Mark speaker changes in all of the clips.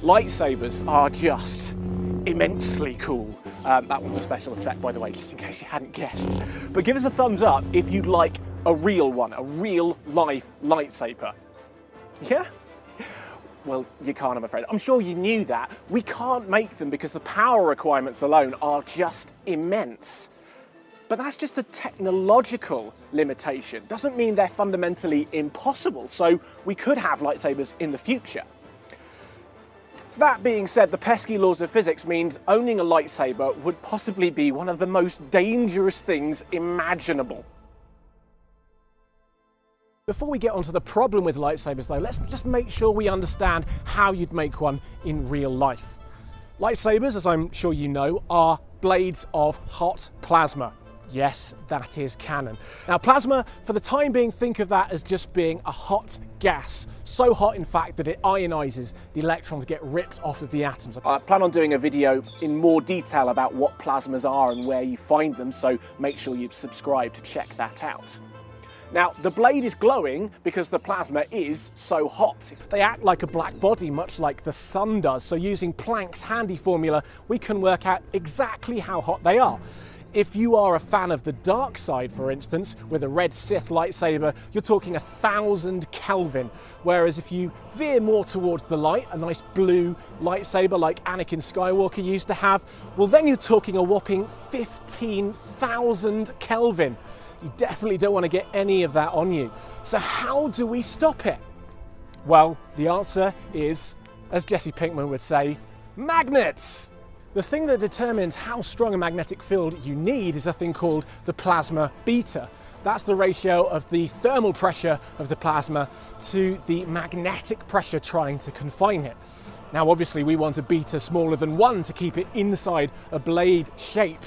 Speaker 1: Lightsabers are just immensely cool. That one's a special effect, by the way, just in case you hadn't guessed. But give us a thumbs up if you'd like a real one, a real life lightsaber. Yeah? Well, you can't, I'm afraid. I'm sure you knew that. We can't make them because the power requirements alone are just immense. But that's just a technological limitation. Doesn't mean they're fundamentally impossible. So we could have lightsabers in the future. That being said, the pesky laws of physics means owning a lightsaber would possibly be one of the most dangerous things imaginable. Before we get onto the problem with lightsabers though, let's just make sure we understand how you'd make one in real life. Lightsabers, as I'm sure you know, are blades of hot plasma. Yes, that is canon. Now plasma, for the time being, think of that as just being a hot gas. So hot in fact that it ionizes, the electrons get ripped off of the atoms. I plan on doing a video in more detail about what plasmas are and where you find them, so make sure you subscribe to check that out. Now, the blade is glowing because the plasma is so hot. They act like a black body, much like the sun does, so using Planck's handy formula, we can work out exactly how hot they are. If you are a fan of the dark side, for instance, with a red Sith lightsaber, you're talking 1000 Kelvin. Whereas if you veer more towards the light, a nice blue lightsaber like Anakin Skywalker used to have, well then you're talking a whopping 15,000 Kelvin. You definitely don't want to get any of that on you. So how do we stop it? Well, the answer is, as Jesse Pinkman would say, magnets! The thing that determines how strong a magnetic field you need is a thing called the plasma beta. That's the ratio of the thermal pressure of the plasma to the magnetic pressure trying to confine it. Now obviously we want a beta smaller than 1 to keep it inside a blade shape.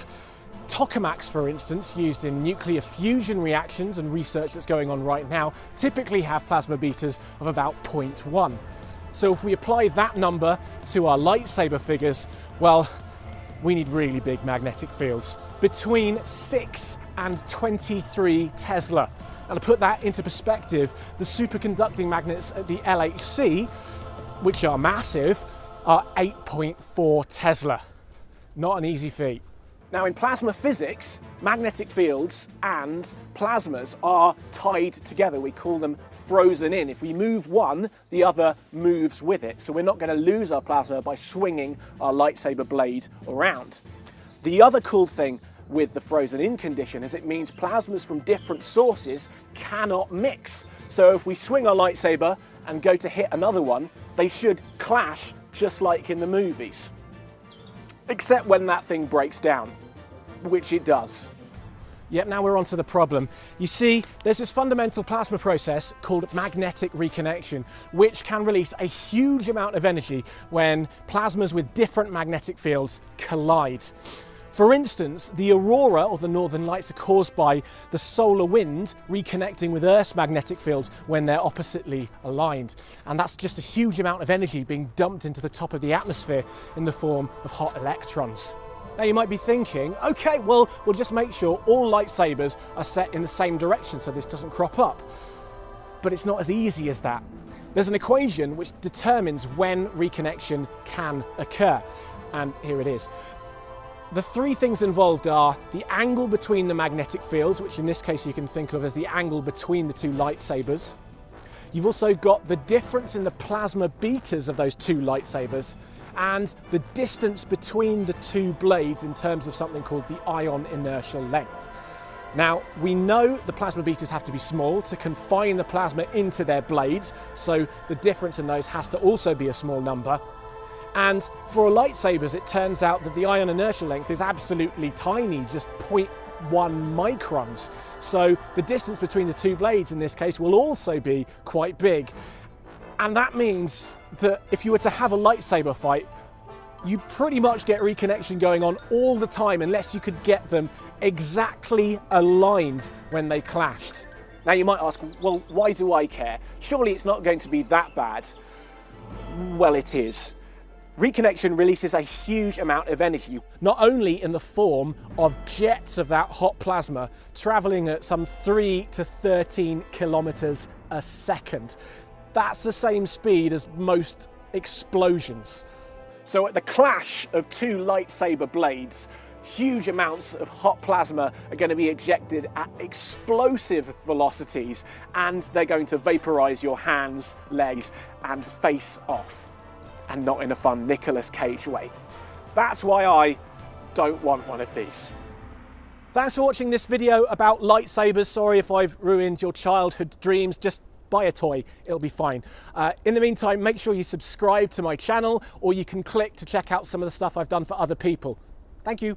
Speaker 1: Tokamaks, for instance, used in nuclear fusion reactions and research that's going on right now, typically have plasma betas of about 0.1. So if we apply that number to our lightsaber figures, well, we need really big magnetic fields, between 6 and 23 Tesla. And to put that into perspective, the superconducting magnets at the LHC, which are massive, are 8.4 Tesla. Not an easy feat. Now in plasma physics, magnetic fields and plasmas are tied together. We call them frozen in. If we move one, the other moves with it. So we're not going to lose our plasma by swinging our lightsaber blade around. The other cool thing with the frozen in condition is it means plasmas from different sources cannot mix. So if we swing our lightsaber and go to hit another one, they should clash just like in the movies. Except when that thing breaks down, which it does. Yep, now we're on to the problem. You see, there's this fundamental plasma process called magnetic reconnection, which can release a huge amount of energy when plasmas with different magnetic fields collide. For instance, the aurora, or the northern lights, are caused by the solar wind reconnecting with Earth's magnetic field when they're oppositely aligned. And that's just a huge amount of energy being dumped into the top of the atmosphere in the form of hot electrons. Now you might be thinking, okay, well, we'll just make sure all lightsabers are set in the same direction so this doesn't crop up. But it's not as easy as that. There's an equation which determines when reconnection can occur. And here it is. The three things involved are the angle between the magnetic fields, which in this case you can think of as the angle between the two lightsabers. You've also got the difference in the plasma betas of those two lightsabers and the distance between the two blades in terms of something called the ion inertial length. Now, we know the plasma betas have to be small to confine the plasma into their blades, so the difference in those has to also be a small number. And for lightsabers, it turns out that the ion inertial length is absolutely tiny, just 0.1 microns. So the distance between the two blades in this case will also be quite big. And that means that if you were to have a lightsaber fight, you pretty much get reconnection going on all the time unless you could get them exactly aligned when they clashed. Now you might ask, well, why do I care? Surely it's not going to be that bad. Well, it is. Reconnection releases a huge amount of energy, not only in the form of jets of that hot plasma traveling at some 3 to 13 kilometers a second. That's the same speed as most explosions. So at the clash of two lightsaber blades, huge amounts of hot plasma are going to be ejected at explosive velocities, and they're going to vaporize your hands, legs, and face off. And not in a fun Nicolas Cage way. That's why I don't want one of these. Thanks for watching this video about lightsabers. Sorry if I've ruined your childhood dreams. Just buy a toy, it'll be fine. In the meantime, make sure you subscribe to my channel, or you can click to check out some of the stuff I've done for other people. Thank you.